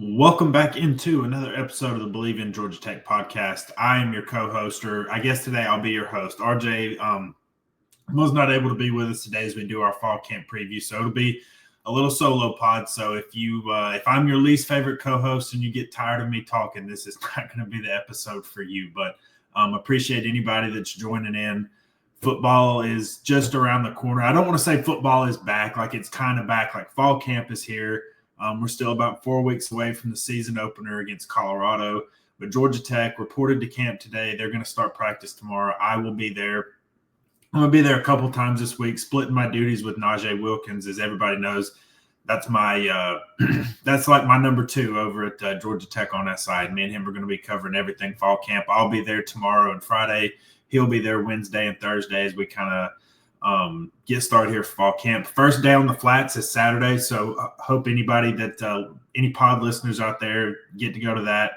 Welcome back into another episode of the Believe in Georgia Tech podcast. I am your co-host, or I guess today I'll be your host. RJ was not able to be with us today as we do our fall camp preview, so it'll be a little solo pod. So if I'm your least favorite co-host and you get tired of me talking, this is not going to be the episode for you. But appreciate anybody that's joining in. Football is just around the corner. I don't want to say football is back, like it's kind of back, like fall camp is here. We're still about 4 weeks away from the season opener against Colorado. But Georgia Tech reported to camp today. They're going to start practice tomorrow. I will be there. I'm going to be there a couple times this week, splitting my duties with Najee Wilkins. As everybody knows, that's my that's like my number two over at Georgia Tech on that side. Me and him are going to be covering everything fall camp. I'll be there tomorrow and Friday. He'll be there Wednesday and Thursday as we kind of get started here for fall camp. First day on the flats is Saturday, so hope anybody that any pod listeners out there get to go to that.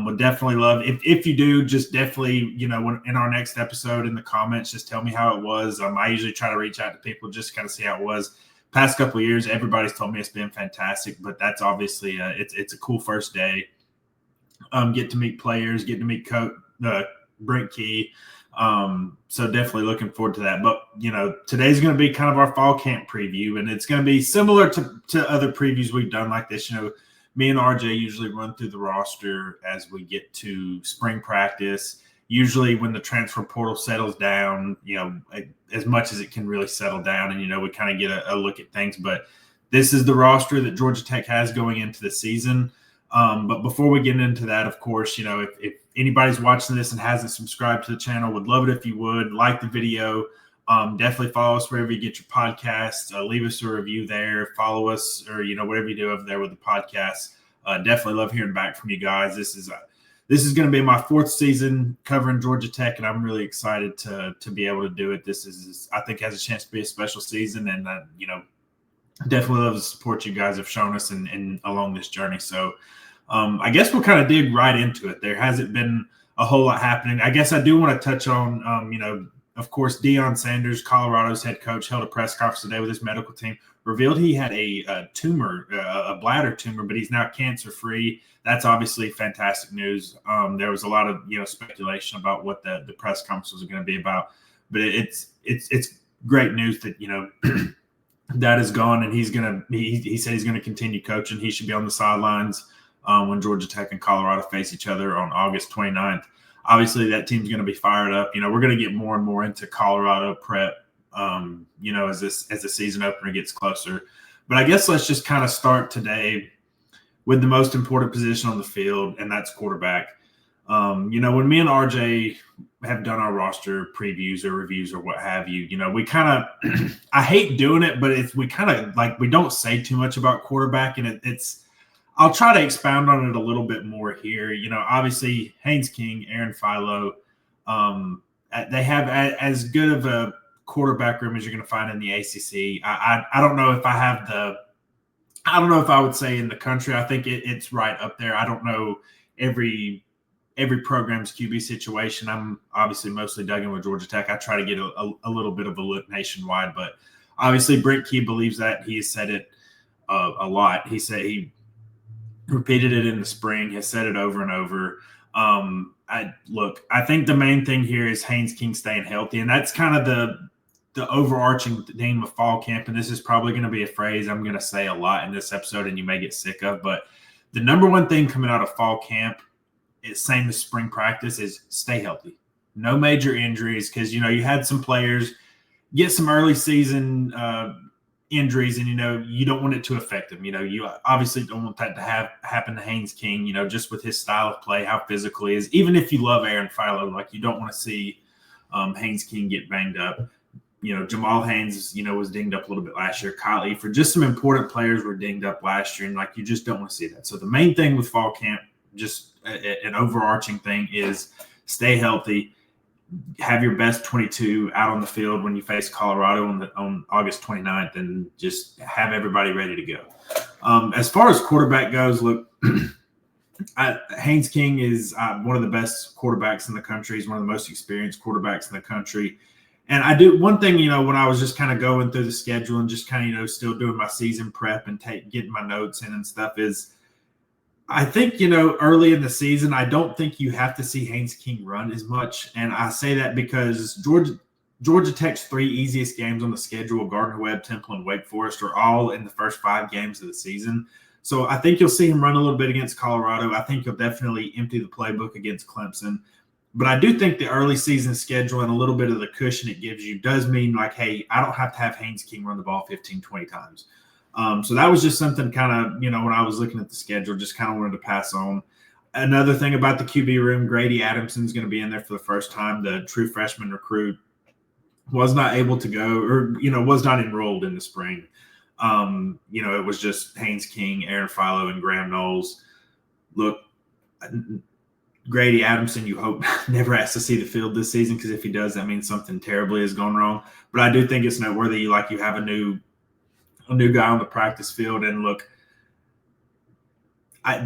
Would definitely love if you do, just definitely in our next episode in the comments, just tell me how it was. I usually try to reach out to people just to kind of see how it was. Past couple of years, everybody's told me it's been fantastic, but that's obviously it's a cool first day. Get to meet players, get to meet Coach Brent Key. So definitely looking forward to that. But, today's going to be kind of our fall camp preview, and it's going to be similar to other previews we've done like this. Me and RJ usually run through the roster as we get to spring practice. Usually when the transfer portal settles down, as much as it can really settle down, and, we kind of get a look at things. But this is the roster that Georgia Tech has going into the season. But before we get into that, of course, if anybody's watching this and hasn't subscribed to the channel, would love it if you would like the video. Definitely follow us wherever you get your podcasts. Leave us a review there. Follow us, or whatever you do over there with the podcast. Definitely love hearing back from you guys. This is going to be my fourth season covering Georgia Tech, and I'm really excited to be able to do it. This is, I think, has a chance to be a special season, and definitely love the support you guys have shown us and along this journey. So I guess we'll kind of dig right into it. There hasn't been a whole lot happening. I guess I do want to touch on, of course, Deion Sanders, Colorado's head coach, held a press conference today with his medical team, revealed he had a tumor, a bladder tumor, but he's now cancer-free. That's obviously fantastic news. There was a lot of, speculation about what the press conference was going to be about, but it's great news that, that is gone, and he said he's going to continue coaching. He should be on the sidelines when Georgia Tech and Colorado face each other on August 29th. Obviously, that team's going to be fired up. We're going to get more and more into Colorado prep, as the season opener gets closer. But I guess let's just kind of start today with the most important position on the field, and that's quarterback. When me and RJ have done our roster previews or reviews or what have you, we kind of – I hate doing it, but we kind of we don't say too much about quarterback, and it's – I'll try to expound on it a little bit more here. Obviously Haynes King, Aaron Philo, they have as good of a quarterback room as you're going to find in the ACC. I don't know if I don't know if I would say in the country. I think it's right up there. I don't know every program's QB situation. I'm obviously mostly dug in with Georgia Tech. I try to get a little bit of a look nationwide, but obviously Brent Key believes that. He has said it a lot. He repeated it in the spring, has said it over and over. I think the main thing here is Haynes King staying healthy, and that's kind of the overarching theme of fall camp. And this is probably going to be a phrase I'm going to say a lot in this episode, and you may get sick of. But the number one thing coming out of fall camp, it's same as spring practice, is stay healthy. No major injuries, because you had some players get some early season injuries, and you don't want it to affect them. You obviously don't want that to happen to Haynes King, just with his style of play, how physical he is. Even if you love Aaron Philo, you don't want to see Haynes King get banged up. Jamal Haynes, was dinged up a little bit last year. Kyle Eifert, just some important players were dinged up last year, and you just don't want to see that. So the main thing with fall camp, just an overarching thing, is stay healthy. Have your best 22 out on the field when you face Colorado on August 29th, and just have everybody ready to go. As far as quarterback goes, look, Haynes King is one of the best quarterbacks in the country. He's one of the most experienced quarterbacks in the country. And I do one thing, when I was just kind of going through the schedule and just kind of, still doing my season prep and getting my notes in and stuff, is I think, early in the season, I don't think you have to see Haynes King run as much. And I say that because Georgia Tech's 3 easiest games on the schedule, Gardner-Webb, Temple, and Wake Forest, are all in the first 5 games of the season. So I think you'll see him run a little bit against Colorado. I think he'll definitely empty the playbook against Clemson. But I do think the early season schedule and a little bit of the cushion it gives you does mean, like, hey, I don't have to have Haynes King run the ball 15, 20 times. So that was just something kind of, when I was looking at the schedule, just kind of wanted to pass on. Another thing about the QB room, Grady Adamson's going to be in there for the first time. The true freshman recruit was not able to go, or, was not enrolled in the spring. It was just Haynes King, Aaron Philo, and Graham Knowles. Look, Grady Adamson, you hope, never has to see the field this season, because if he does, that means something terribly has gone wrong. But I do think it's noteworthy, like, you have a new guy on the practice field. And look,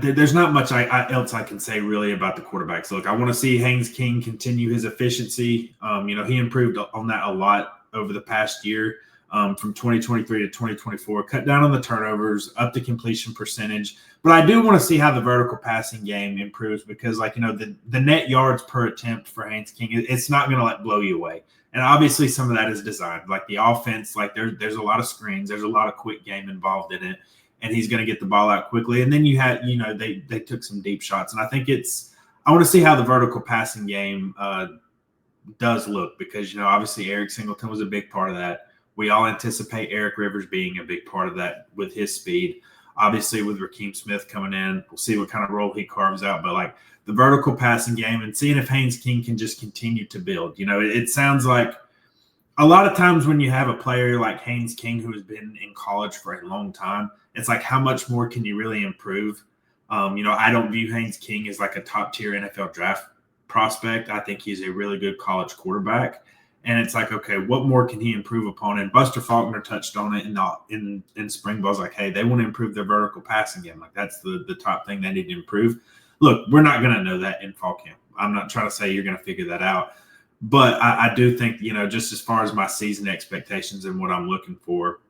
there's not much else I can say really about the quarterbacks. Look, I want to see Haynes King continue his efficiency. He improved on that a lot over the past year, from 2023 to 2024, cut down on the turnovers, up the completion percentage. But I do want to see how the vertical passing game improves, because, the net yards per attempt for Haynes King, it's not going to blow you away. And obviously some of that is designed. Like the offense, there's a lot of screens, there's a lot of quick game involved in it, and he's going to get the ball out quickly. And then you had, they took some deep shots. And I think I want to see how the vertical passing game does look, because, obviously Eric Singleton was a big part of that. We all anticipate Eric Rivers being a big part of that with his speed. Obviously with Rakeem Smith coming in, we'll see what kind of role he carves out. But the vertical passing game and seeing if Haynes King can just continue to build. It sounds like a lot of times when you have a player like Haynes King who has been in college for a long time, it's like, how much more can you really improve? I don't view Haynes King as like a top-tier NFL draft prospect. I think he's a really good college quarterback. And it's like, okay, what more can he improve upon? And Buster Faulkner touched on it in spring ball. Like, hey, they want to improve their vertical passing game. Like, that's the top thing they need to improve. Look, we're not going to know that in fall camp. I'm not trying to say you're going to figure that out. But I do think, just as far as my season expectations and what I'm looking for,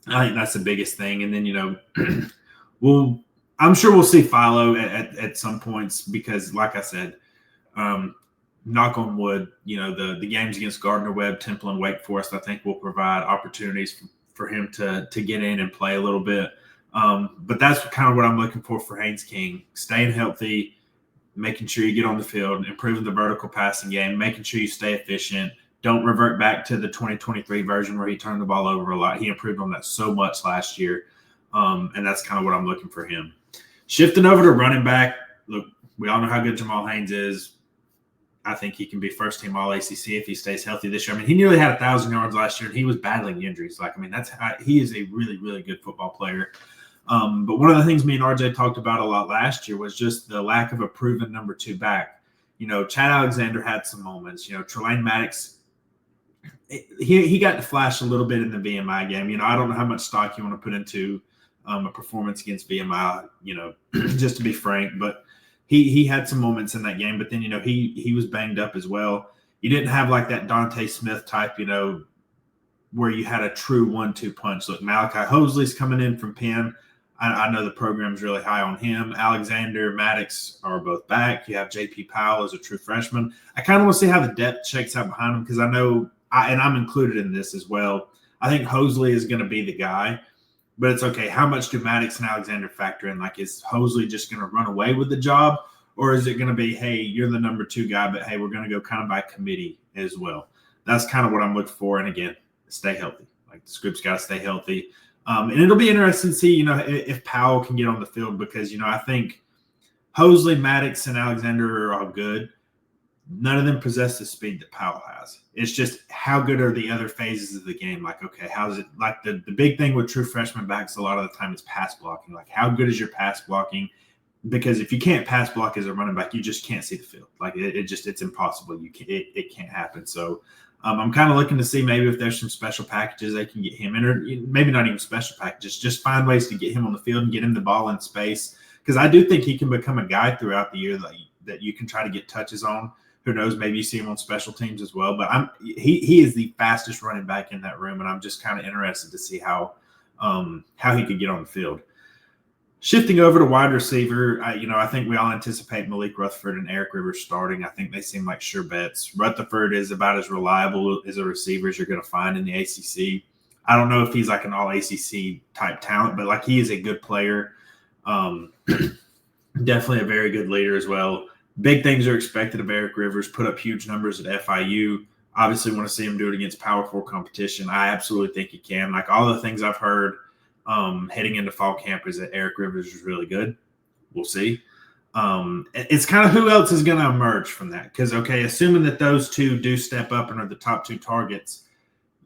I think that's the biggest thing. And then, I'm sure we'll see Philo at some points, because, like I said, knock on wood, the games against Gardner-Webb, Temple, and Wake Forest, I think, will provide opportunities for him to get in and play a little bit. But that's kind of what I'm looking for Haynes King: staying healthy, making sure you get on the field, improving the vertical passing game, making sure you stay efficient. Don't revert back to the 2023 version where he turned the ball over a lot. He improved on that so much last year. And that's kind of what I'm looking for him. Shifting over to running back, look, we all know how good Jamal Haynes is. I think he can be first team All ACC if he stays healthy this year. I mean, he nearly had 1,000 yards last year, and he was battling injuries. He is a really, really good football player. But one of the things me and RJ talked about a lot last year was just the lack of a proven number 2 back. Chad Alexander had some moments. Trelane Maddox, he got to flash a little bit in the VMI game. I don't know how much stock you want to put into a performance against VMI, just to be frank. But he had some moments in that game. But then, he was banged up as well. You didn't have like that Dante Smith type, where you had a true 1-2 punch. Look, Malachi Hosley's coming in from Penn. I know the program's really high on him. Alexander, Maddox are both back. You have J.P. Powell as a true freshman. I kind of want to see how the depth shakes out behind him, because I know, and I'm included in this as well, I think Hosley is going to be the guy. But it's okay. How much do Maddox and Alexander factor in? Like, is Hosley just going to run away with the job? Or is it going to be, hey, you're the number 2 guy, but hey, we're going to go kind of by committee as well? That's kind of what I'm looking for. And again, stay healthy. Like, this group's got to stay healthy. And it'll be interesting to see, if Powell can get on the field, because, I think Hosley, Maddox, and Alexander are all good. None of them possess the speed that Powell has. It's just, how good are the other phases of the game? Like, okay, how's it? Like, the big thing with true freshman backs a lot of the time is pass blocking. Like, how good is your pass blocking? Because if you can't pass block as a running back, you just can't see the field. Like, it's impossible. It can't happen. So I'm kind of looking to see maybe if there's some special packages they can get him in, or maybe not even special packages, just find ways to get him on the field and get him the ball in space. Because I do think he can become a guy throughout the year that you can try to get touches on. Who knows? Maybe you see him on special teams as well. But he is the fastest running back in that room, and I'm just kind of interested to see how he could get on the field. Shifting over to wide receiver, I think we all anticipate Malik Rutherford and Eric Rivers starting. I think they seem like sure bets. Rutherford is about as reliable as a receiver as you're going to find in the ACC. I don't know if he's like an all ACC type talent, but like he is a good player. Definitely a very good leader as well. Big things are expected of Eric Rivers, put up huge numbers at FIU. Obviously want to see him do it against Power 4 competition. I absolutely think he can. Like all the things I've heard heading into fall camp is that Eric Rivers is really good. We'll see. It's kind of who else is going to emerge from that. Because, okay, assuming that those two do step up and are the top two targets,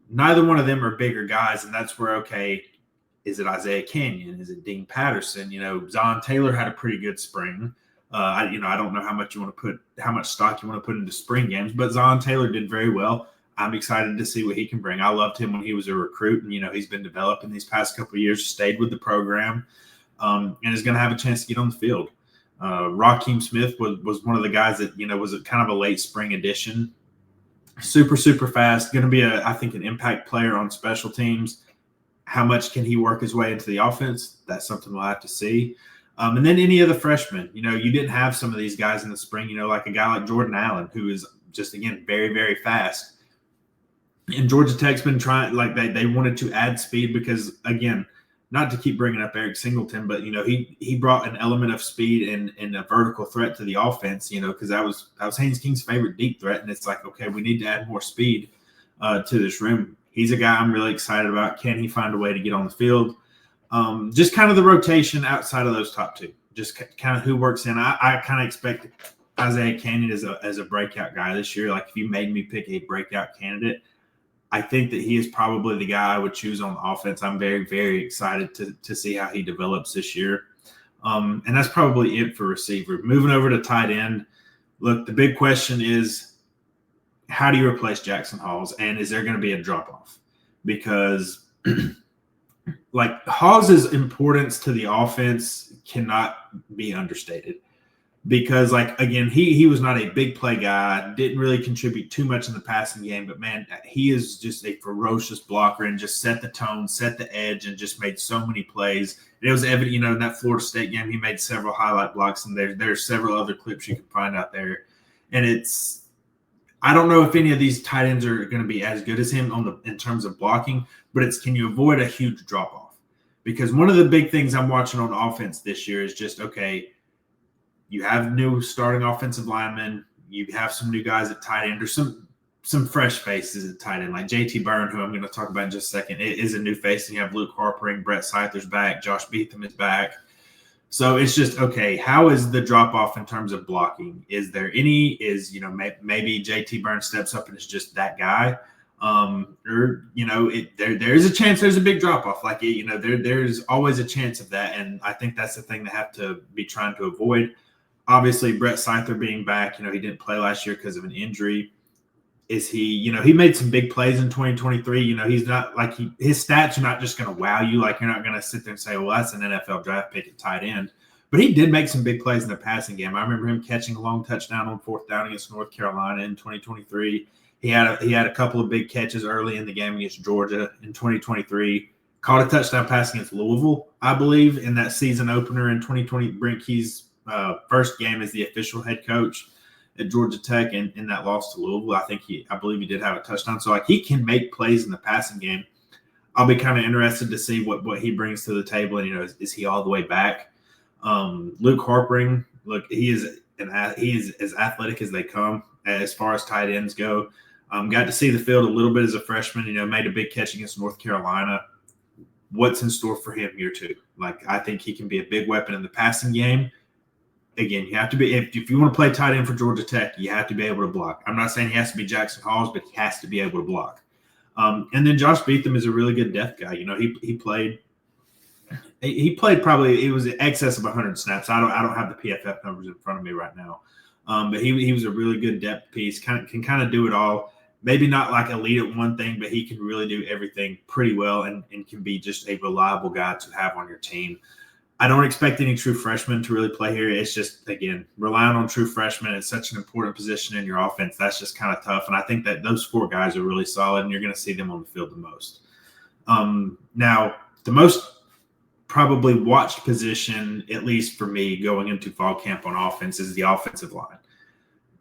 neither one of them are bigger guys. And that's where, okay, is it Isaiah Canyon? Is it Dean Patterson? Zon Taylor had a pretty good spring. I don't know how much stock you want to put into spring games, but Zon Taylor did very well. I'm excited to see what he can bring. I loved him when he was a recruit, and he's been developing these past couple of years, stayed with the program, and is going to have a chance to get on the field. Raheem Smith was one of the guys that was kind of a late spring addition. Super, super fast. Going to be I think an impact player on special teams. How much can he work his way into the offense? That's something we'll have to see. And then any of the freshmen, you didn't have some of these guys in the spring, like a guy like Jordan Allen, who is just, again, very, very fast. And Georgia Tech's been trying, like they wanted to add speed because, again, not to keep bringing up Eric Singleton, but, he brought an element of speed and a vertical threat to the offense, because that was Haynes King's favorite deep threat. And it's like, okay, we need to add more speed to this room. He's a guy I'm really excited about. Can he find a way to get on the field? Just kind of the rotation outside of those top two, just kind of who works in. I kind of expect Isaiah Canyon as a breakout guy this year. Like if you made me pick a breakout candidate, I think that he is probably the guy I would choose on the offense. I'm very, very excited to see how he develops this year. And that's probably it for receiver. Moving over to tight end, look, the big question is, how do you replace Jackson Halls, and is there going to be a drop-off? Because like Hawes' importance to the offense cannot be understated. Because, like, again, he was not a big play guy, didn't really contribute too much in the passing game, but, man, he is just a ferocious blocker and just set the tone, set the edge, and just made so many plays. And it was evident, in that Florida State game, he made several highlight blocks, and there's several other clips you can find out there. And I don't know if any of these tight ends are going to be as good as him in terms of blocking, but can you avoid a huge drop-off? Because one of the big things I'm watching on offense this year is just, okay, you have new starting offensive linemen. You have some new guys at tight end, or some fresh faces at tight end, like JT Byrne, who I'm going to talk about in just a second, is a new face. And you have Luke Harpering, Brett Seither's back, Josh Beetham is back. So it's just, okay, how is the drop-off in terms of blocking? Is there any? Maybe JT Byrne steps up and is just that guy? Or, there is a chance there's a big drop-off. Like, there's always a chance of that. And I think that's the thing they have to be trying to avoid. Obviously, Brett Seither being back, he didn't play last year because of an injury. Is he, he made some big plays in 2023. He's not like his stats are not just going to wow you. Like, you're not going to sit there and say, well, that's an NFL draft pick at tight end. But he did make some big plays in the passing game. I remember him catching a long touchdown on 4th down against North Carolina in 2023. He had a couple of big catches early in the game against Georgia in 2023. Caught a touchdown pass against Louisville, I believe, in that season opener in 2020. Brent Key's first game as the official head coach at Georgia Tech, and in that loss to Louisville, I believe he did have a touchdown. So, like, he can make plays in the passing game. I'll be kind of interested to see what he brings to the table, and is he all the way back? Luke Harpering, look, he is as athletic as they come as far as tight ends go. Got to see the field a little bit as a freshman. Made a big catch against North Carolina. What's in store for him year two? Like, I think he can be a big weapon in the passing game. Again, you have to be, if you want to play tight end for Georgia Tech, you have to be able to block. I'm not saying he has to be Jackson Halls, but he has to be able to block. And then Josh Beetham is a really good depth guy. He played probably, it was in excess of 100 snaps. I don't have the PFF numbers in front of me right now. But he was a really good depth piece, can kind of do it all. Maybe not like elite at one thing, but he can really do everything pretty well and can be just a reliable guy to have on your team. I don't expect any true freshmen to really play here. It's just, again, relying on true freshmen is such an important position in your offense. That's just kind of tough. And I think that those 4 guys are really solid, and you're going to see them on the field the most. Now, the most probably watched position, at least for me, going into fall camp on offense, is the offensive line.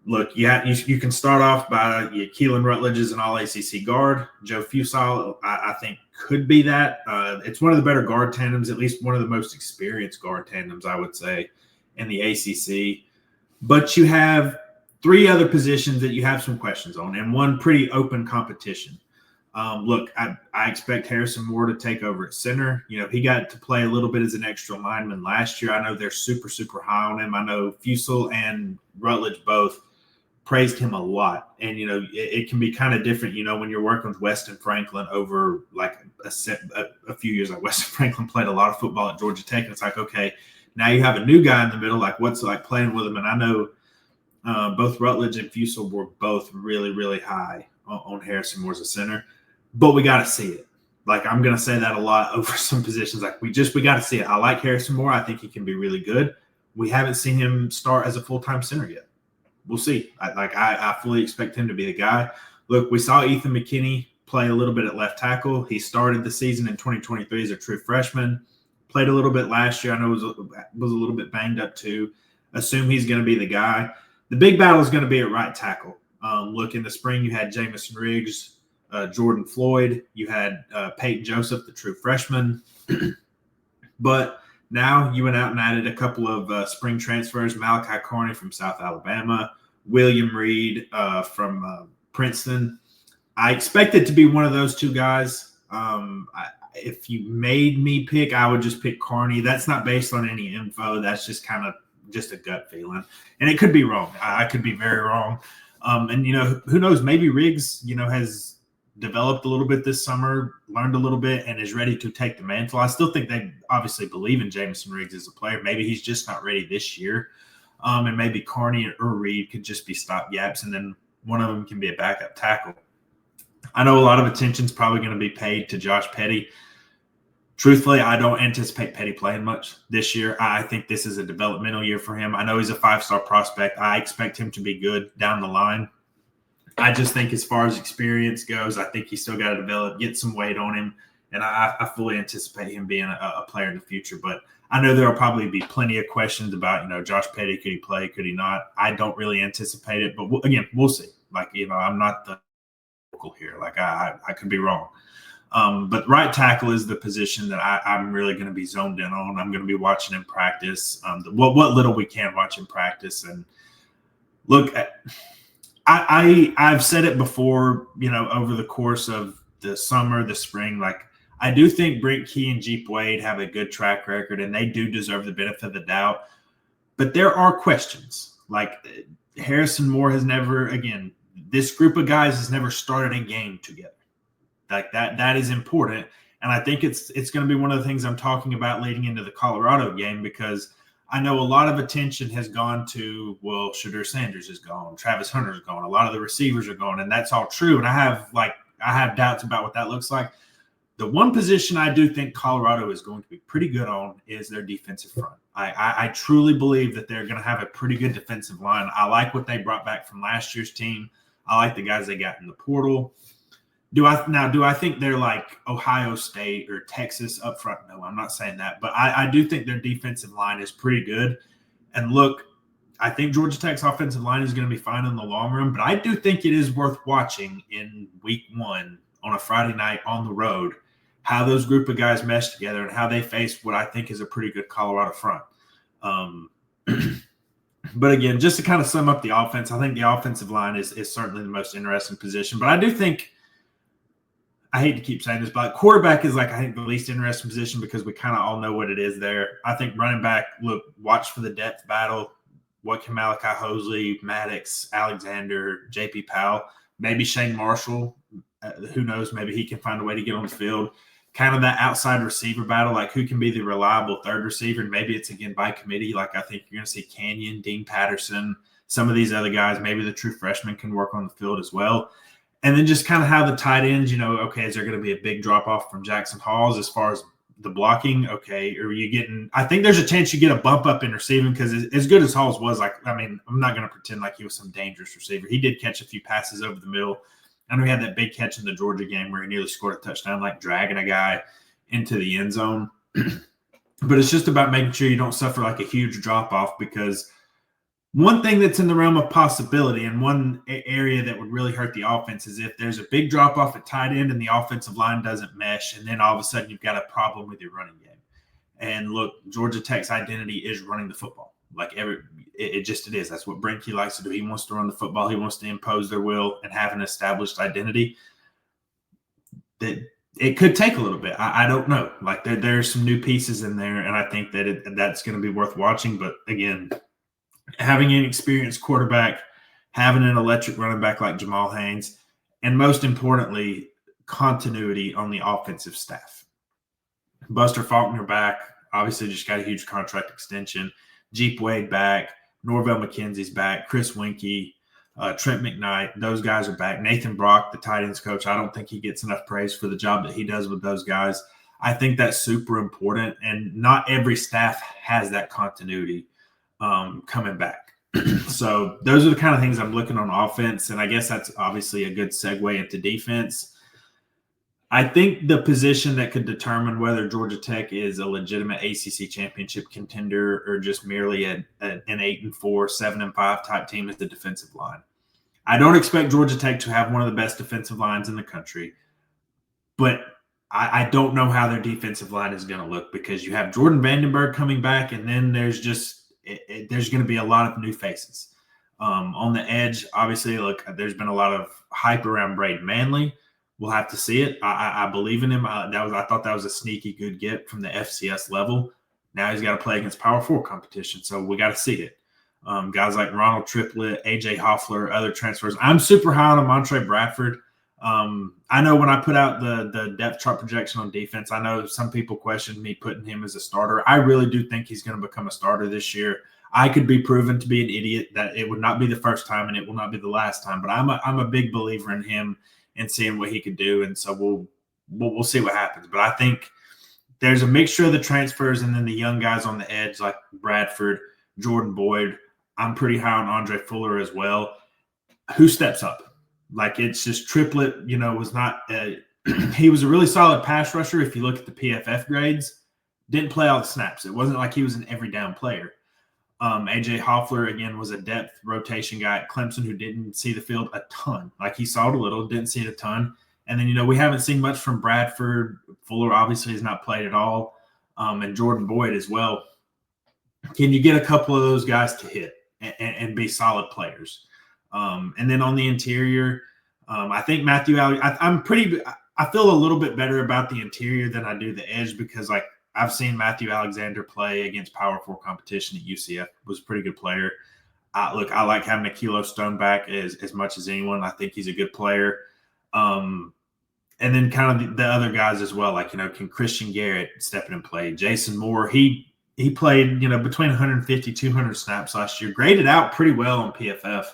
Look, you can start off by Keelan Rutledge is an all-ACC guard. Joe Fusile, I think, could be that. It's one of the better guard tandems, at least one of the most experienced guard tandems, I would say, in the ACC. But you have three other positions that you have some questions on, and one pretty open competition. Look, I expect Harrison Moore to take over at center. He got to play a little bit as an extra lineman last year. I know they're super, super high on him. I know Fusel and Rutledge both praised him a lot. And, it can be kind of different, when you're working with Weston Franklin over like a few years. Like Weston Franklin played a lot of football at Georgia Tech. And it's like, okay, now you have a new guy in the middle. Like, what's it like playing with him? And I know both Rutledge and Fusel were both really, really high on Harrison Moore as a center. But we got to see it. Like, I'm going to say that a lot over some positions. Like, we got to see it. I like Harrison Moore. I think he can be really good. We haven't seen him start as a full-time center yet. We'll see. I fully expect him to be the guy. Look, we saw Ethan McKinney play a little bit at left tackle. He started the season in 2023 as a true freshman. Played a little bit last year. I know was a little bit banged up too. Assume he's going to be the guy. The big battle is going to be at right tackle. Look, in the spring, you had Jamison Riggs, Jordan Floyd. You had Peyton Joseph, the true freshman. But now you went out and added a couple of spring transfers, Malachi Carney from South Alabama, William Reed from Princeton. I expect it to be one of those two guys. If you made me pick, I would just pick Carney. That's not based on any info. That's just kind of just a gut feeling. And it could be wrong. I could be very wrong. And, who knows? Maybe Riggs, has developed a little bit this summer, learned a little bit, and is ready to take the mantle. I still think they obviously believe in Jamison Riggs as a player. Maybe he's just not ready this year. And maybe Carney or Reed could just be stopgaps, and then one of them can be a backup tackle. I know a lot of attention's probably going to be paid to Josh Petty. Truthfully, I don't anticipate Petty playing much this year. I think this is a developmental year for him. I know he's a 5-star prospect. I expect him to be good down the line. I just think as far as experience goes, I think he's still got to develop, get some weight on him, and I fully anticipate him being a player in the future. But I know there will probably be plenty of questions about, Josh Petty, could he play, could he not? I don't really anticipate it, but again, we'll see. Like, I'm not the vocal here. Like, I could be wrong. But right tackle is the position that I'm really going to be zoned in on. I'm going to be watching in practice, what little we can watch in practice. And look, I've said it before, over the course of the summer, the spring, like I do think Brent Key and Jeep Wade have a good track record, and they do deserve the benefit of the doubt. But there are questions. Like Harrison Moore has never, again, this group of guys has never started a game together. Like that is important. And I think it's going to be one of the things I'm talking about leading into the Colorado game, because I know a lot of attention has gone to, well, Shadur Sanders is gone, Travis Hunter is gone, a lot of the receivers are gone, and that's all true. And I have doubts about what that looks like. The one position I do think Colorado is going to be pretty good on is their defensive front. I truly believe that they're going to have a pretty good defensive line. I like what they brought back from last year's team. I like the guys they got in the portal. Do I think they're like Ohio State or Texas up front? No, I'm not saying that. But I do think their defensive line is pretty good. And look, I think Georgia Tech's offensive line is going to be fine in the long run. But I do think it is worth watching in week 1 on a Friday night on the road how those group of guys mesh together and how they face what I think is a pretty good Colorado front. But again, just to kind of sum up the offense, I think the offensive line is certainly the most interesting position. But I do think – I hate to keep saying this, but quarterback is I think the least interesting position because we kind of all know what it is there. I think running back, look, watch for the depth battle. What can Malachi Hosley, Maddox, Alexander, J.P. Powell, maybe Shane Marshall, who knows, maybe he can find a way to get on the field. Kind of that outside receiver battle, like who can be the reliable third receiver, and maybe it's, again, by committee. Like I think you're going to see Canyon, Dean Patterson, some of these other guys, maybe the true freshmen can work on the field as well. And then just kind of how the tight ends, okay, is there going to be a big drop-off from Jackson Halls as far as the blocking? Okay, are you getting – I think there's a chance you get a bump up in receiving because as good as Halls was, I'm not going to pretend like he was some dangerous receiver. He did catch a few passes over the middle. I know he had that big catch in the Georgia game where he nearly scored a touchdown, like dragging a guy into the end zone. But it's just about making sure you don't suffer like a huge drop-off, because one thing that's in the realm of possibility and one area that would really hurt the offense is if there's a big drop-off at tight end and the offensive line doesn't mesh, and then all of a sudden you've got a problem with your running game. And look, Georgia Tech's identity is running the football. It is. That's what Brinke likes to do. He wants to run the football. He wants to impose their will and have an established identity. That it could take a little bit. I don't know. Like there's some new pieces in there, and I think that's going to be worth watching. But again, having an experienced quarterback, having an electric running back like Jamal Haynes, and most importantly, continuity on the offensive staff. Buster Faulkner back, obviously just got a huge contract extension. Jeep Wade back, Norvell McKenzie's back, Chris Winkie, Trent McKnight, those guys are back. Nathan Brock, the tight ends coach, I don't think he gets enough praise for the job that he does with those guys. I think that's super important, and not every staff has that continuity coming back. So those are the kind of things I'm looking on offense, and I guess that's obviously a good segue into defense. I think the position that could determine whether Georgia Tech is a legitimate ACC championship contender or just merely an 8-4, 7-5 type team is the defensive line. I don't expect Georgia Tech to have one of the best defensive lines in the country, but I don't know how their defensive line is going to look, because you have Jordan Vandenberg coming back, and then there's going to be a lot of new faces. On the edge, obviously, look, there's been a lot of hype around Braden Manley. We'll have to see it. I believe in him. I thought that was a sneaky good get from the FCS level. Now he's got to play against Power 4 competition, so we got to see it. Guys like Ronald Triplett, AJ Hoffler, other transfers. I'm super high on Montre Bradford. I know when I put out the depth chart projection on defense, I know some people questioned me putting him as a starter. I really do think he's going to become a starter this year. I could be proven to be an idiot. That it would not be the first time and it will not be the last time, but I'm a big believer in him and seeing what he could do. And so we'll see what happens. But I think there's a mixture of the transfers and then the young guys on the edge like Bradford, Jordan Boyd. I'm pretty high on Andre Fuller as well. Who steps up? Like, it's just Triplett, was not he was a really solid pass rusher. If you look at the PFF grades, didn't play all the snaps. It wasn't like he was an every down player. AJ Hoffler, again, was a depth rotation guy at Clemson who didn't see the field a ton. Like, he saw it a little, didn't see it a ton. And then, we haven't seen much from Bradford. Fuller obviously has not played at all. And Jordan Boyd as well. Can you get a couple of those guys to hit and be solid players? And then on the interior, I think Matthew Alley, I feel a little bit better about the interior than I do the edge, because like I've seen Matthew Alexander play against Power 4 competition at UCF, was a pretty good player. I like having Akilo Stone back as much as anyone. I think he's a good player. And then kind of the other guys as well, like, can Christian Garrett step in and play? Jason Moore, he played, between 150, 200 snaps last year, graded out pretty well on PFF.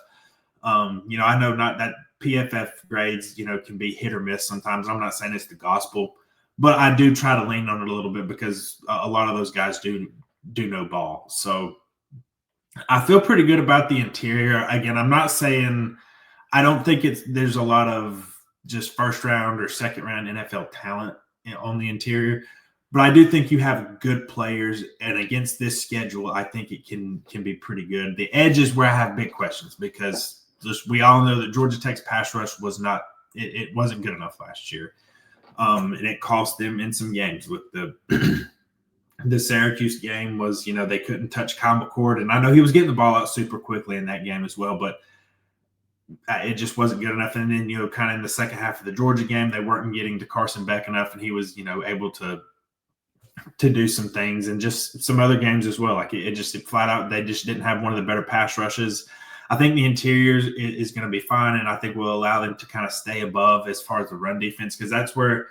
I know not that PFF grades, can be hit or miss sometimes. I'm not saying it's the gospel, but I do try to lean on it a little bit because a lot of those guys do know ball. So I feel pretty good about the interior. Again, I'm not saying I don't think there's a lot of just first round or second round NFL talent on the interior, but I do think you have good players, and against this schedule, I think it can be pretty good. The edge is where I have big questions, because we all know that Georgia Tech's pass rush wasn't good enough last year. And it cost them in some games. With the Syracuse game was, they couldn't touch Kyle McCord, and I know he was getting the ball out super quickly in that game as well, but it just wasn't good enough. And then, kind of in the second half of the Georgia game, they weren't getting to Carson Beck enough, and he was, able to do some things, and just some other games as well. Like it flat out, they just didn't have one of the better pass rushes. I think the interior is going to be fine, and I think will allow them to kind of stay above as far as the run defense, because that's where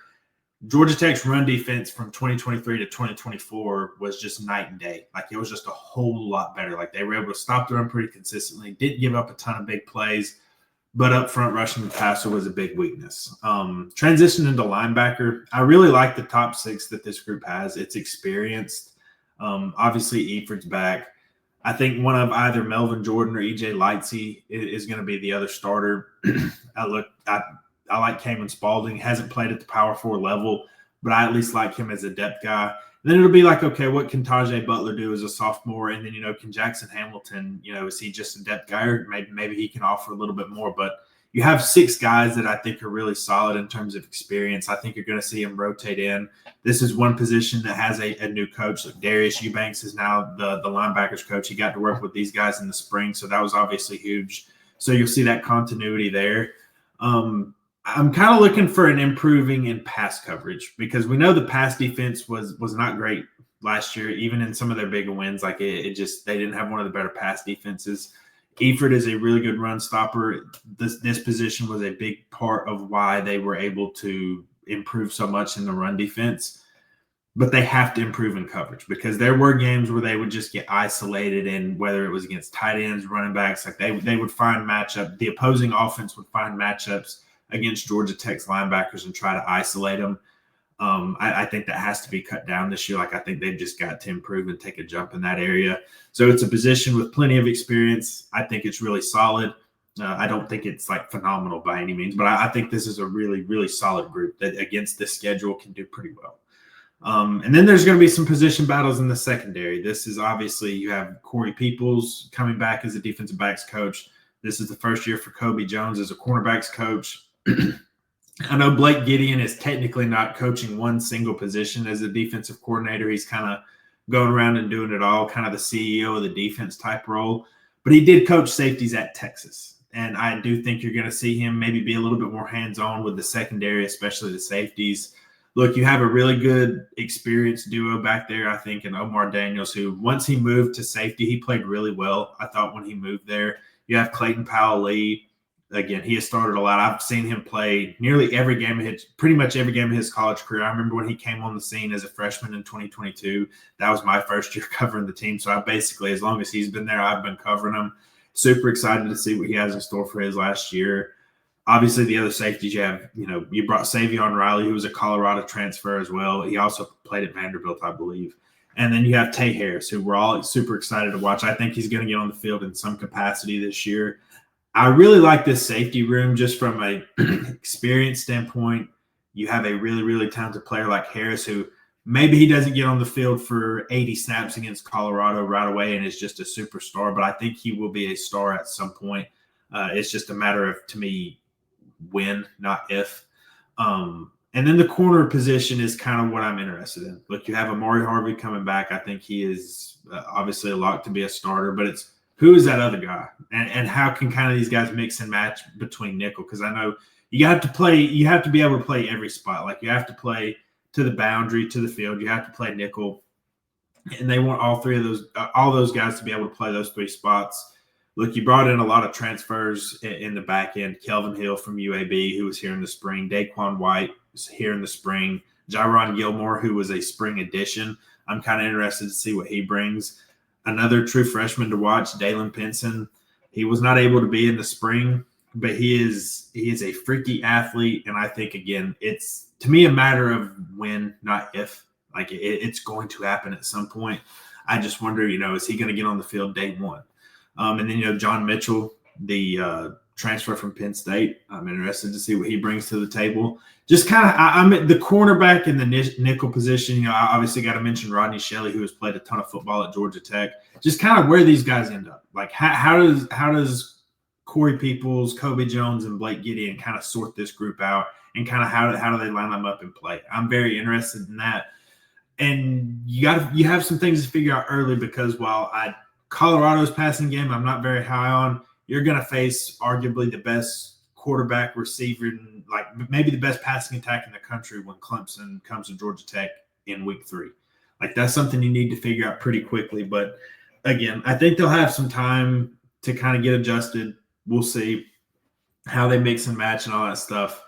Georgia Tech's run defense from 2023 to 2024 was just night and day. Like, it was just a whole lot better. Like, they were able to stop the run pretty consistently, didn't give up a ton of big plays, but up front rushing the passer was a big weakness. Transition into linebacker, I really like the top six that this group has. It's experienced. Obviously, Eford's back. I think one of either Melvin Jordan or EJ Lightsey is going to be the other starter. I like Kamen Spalding. Hasn't played at the Power 4 level, but I at least like him as a depth guy. Then it'll be like, okay, what can Tajay Butler do as a sophomore? And then, can Jackson Hamilton, is he just a depth guy, or maybe he can offer a little bit more? But you have 6 guys that I think are really solid in terms of experience. I think you're going to see him rotate in. This is one position that has a new coach. Like Darius Eubanks is now the linebackers coach. He got to work with these guys in the spring, so that was obviously huge. So you'll see that continuity there. I'm kind of looking for an improving in pass coverage, because we know the pass defense was not great last year, even in some of their bigger wins. Like it just, they didn't have one of the better pass defenses. Eford is a really good run stopper. This position was a big part of why they were able to improve so much in the run defense. But they have to improve in coverage, because there were games where they would just get isolated, and whether it was against tight ends, running backs, like they would find matchup. The opposing offense would find matchups against Georgia Tech's linebackers and try to isolate them. I think that has to be cut down this year. Like, I think they've just got to improve and take a jump in that area. So it's a position with plenty of experience. I think it's really solid. I don't think it's like phenomenal by any means, but I think this is a really, really solid group that against this schedule can do pretty well. And then there's going to be some position battles in the secondary. This is obviously, you have Corey Peoples coming back as a defensive backs coach. This is the first year for Kobe Jones as a cornerbacks coach. I know Blake Gideon is technically not coaching one single position as a defensive coordinator. He's kind of going around and doing it all, kind of the CEO of the defense type role. But he did coach safeties at Texas. And I do think you're going to see him maybe be a little bit more hands-on with the secondary, especially the safeties. Look, you have a really good experienced duo back there, I think, in Omar Daniels, who once he moved to safety, he played really well, I thought, when he moved there. You have Clayton Powell-Lee. Again, he has started a lot. I've seen him play nearly every game of his, pretty much every game of his college career. I remember when he came on the scene as a freshman in 2022. That was my first year covering the team. So I basically, as long as he's been there, I've been covering him. Super excited to see what he has in store for his last year. Obviously, the other safeties you have, you brought Savion Riley, who was a Colorado transfer as well. He also played at Vanderbilt, I believe. And then you have Tay Harris, who we're all super excited to watch. I think he's going to get on the field in some capacity this year. I really like this safety room just from a experience standpoint. You have a really, really talented player like Harris, who maybe he doesn't get on the field for 80 snaps against Colorado right away and is just a superstar, but I think he will be a star at some point. It's just a matter of, to me, when, not if. And then the corner position is kind of what I'm interested in. Look, you have Amari Harvey coming back. I think he is obviously a lock to be a starter, but it's who is that other guy, and how can kind of these guys mix and match between nickel? Because I know you have to be able to play every spot. Like, you have to play to the boundary, to the field. You have to play nickel, and they want all those guys to be able to play those 3 spots. Look, you brought in a lot of transfers in the back end. Kelvin Hill from UAB, who was here in the spring. Daquan White was here in the spring. Jaron Gilmore, who was a spring addition. I'm kind of interested to see what he brings. Another true freshman to watch, Dalen Pinson. He was not able to be in the spring, but he is a freaky athlete. And I think, again, it's, to me, a matter of when, not if. Like, it's going to happen at some point. I just wonder, is he going to get on the field day one? And then, John Mitchell, the transfer from Penn State. I'm interested to see what he brings to the table. Just kind of, I'm at the cornerback in the nickel position. I obviously got to mention Rodney Shelley, who has played a ton of football at Georgia Tech. Just kind of where these guys end up. Like, how does Corey Peoples, Kobe Jones, and Blake Gideon kind of sort this group out, and kind of how do they line them up and play? I'm very interested in that. And you have some things to figure out early, because while Colorado's passing game I'm not very high on, you're going to face arguably the best quarterback, receiver, and like maybe the best passing attack in the country when Clemson comes to Georgia Tech in week 3. Like, that's something you need to figure out pretty quickly. But again, I think they'll have some time to kind of get adjusted. We'll see how they mix and match and all that stuff.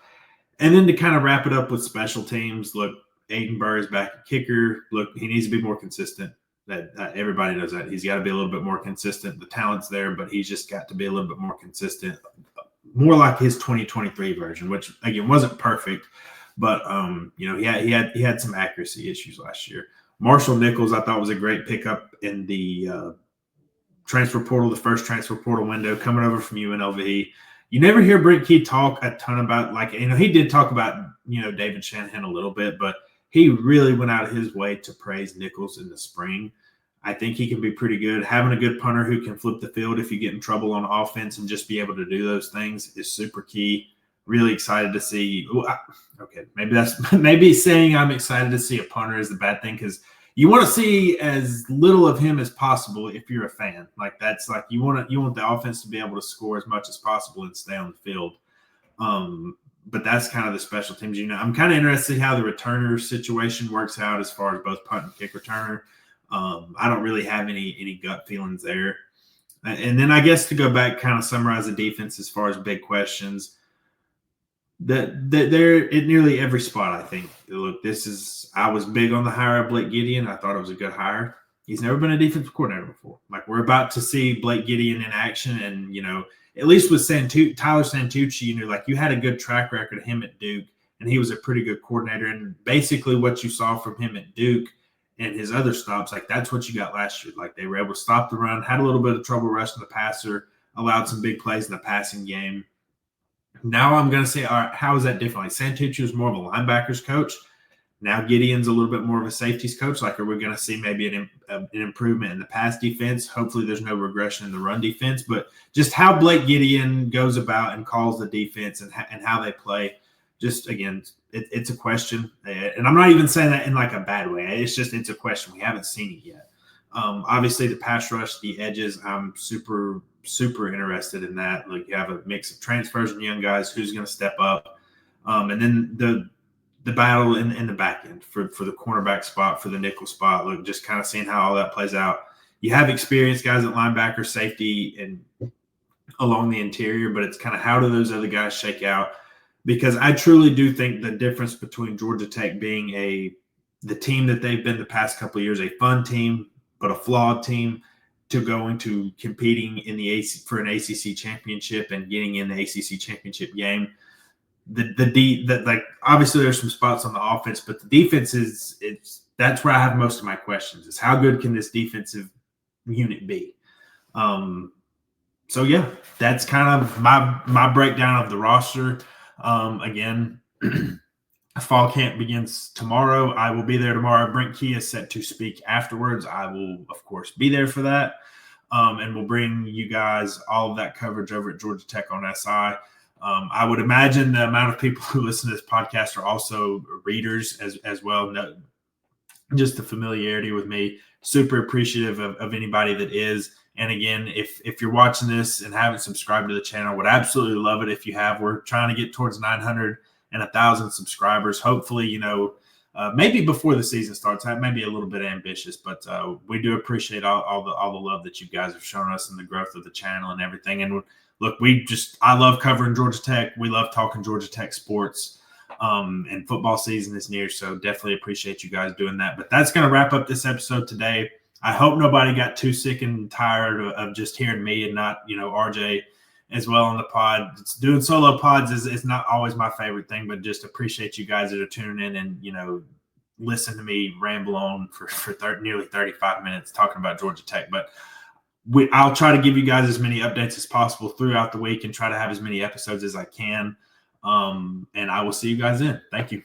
And then to kind of wrap it up with special teams, look, Aiden Burr is back at kicker. Look, he needs to be more consistent. That everybody knows that. He's got to be a little bit more consistent. The talent's there, but he's just got to be a little bit more consistent. More like his 2023 version, which, again, wasn't perfect, but he had some accuracy issues last year. Marshall Nichols, I thought, was a great pickup in the transfer portal, the first transfer portal window, coming over from UNLV. You never hear Brent Key talk a ton about, like, he did talk about, David Shanahan a little bit, but he really went out of his way to praise Nichols in the spring. I think he can be pretty good. Having a good punter who can flip the field if you get in trouble on offense and just be able to do those things is super key. Really excited to see. Okay, maybe saying I'm excited to see a punter is the bad thing, because you want to see as little of him as possible if you're a fan. Like, that's like you want the offense to be able to score as much as possible and stay on the field. But that's kind of the special teams. I'm kind of interested in how the returner situation works out as far as both punt and kick returner. I don't really have any gut feelings there. And then I guess to go back, kind of summarize the defense as far as big questions. That they're at nearly every spot, I think. Look, I was big on the hire of Blake Gideon. I thought it was a good hire. He's never been a defensive coordinator before. Like, we're about to see Blake Gideon in action, and at least with Tyler Santucci, like, you had a good track record of him at Duke, and he was a pretty good coordinator. And basically what you saw from him at Duke and his other stops, like, that's what you got last year. Like, they were able to stop the run, had a little bit of trouble rushing the passer, allowed some big plays in the passing game. Now I'm going to say, all right, how is that different? Like, Santucci was more of a linebackers coach. Now Gideon's a little bit more of a safeties coach. Like, are we going to see maybe an improvement in the pass defense? Hopefully there's no regression in the run defense. But just how Blake Gideon goes about and calls the defense and how they play, just, again, it's a question. And I'm not even saying that in like a bad way. It's a question. We haven't seen it yet. Obviously, the pass rush, the edges, I'm super interested in that. Like, you have a mix of transfers and young guys. Who's going to step up? And then the battle in the back end for the cornerback spot, for the nickel spot. Look, just kind of seeing how all that plays out. You have experienced guys at linebacker, safety, and along the interior, but it's kind of how do those other guys shake out? Because I truly do think the difference between Georgia Tech being the team that they've been the past couple of years, a fun team but a flawed team, to going to competing in the for an ACC championship and getting in the ACC championship game. Like, obviously there's some spots on the offense, but the defense that's where I have most of my questions, is how good can this defensive unit be? So yeah, that's kind of my breakdown of the roster. Again, fall camp begins tomorrow. I will be there tomorrow. Brent Key is set to speak afterwards. I will, of course, be there for that. And we'll bring you guys all of that coverage over at Georgia Tech on SI. I would imagine the amount of people who listen to this podcast are also readers as well. No, just the familiarity with me. Super appreciative of anybody that is. And again, if you're watching this and haven't subscribed to the channel, would absolutely love it if you have. We're trying to get towards 900 and 1,000 subscribers. Hopefully, maybe before the season starts. That may be a little bit ambitious, but we do appreciate all the love that you guys have shown us and the growth of the channel and everything. And look, I love covering Georgia Tech. We love talking Georgia Tech sports. And football season is near, so definitely appreciate you guys doing that. But that's going to wrap up this episode today. I hope nobody got too sick and tired of just hearing me and not, RJ as well on the pod. Doing solo pods is not always my favorite thing, but just appreciate you guys that are tuning in and, listen to me ramble on for nearly 35 minutes talking about Georgia Tech. But I'll try to give you guys as many updates as possible throughout the week and try to have as many episodes as I can. And I will see you guys then. Thank you.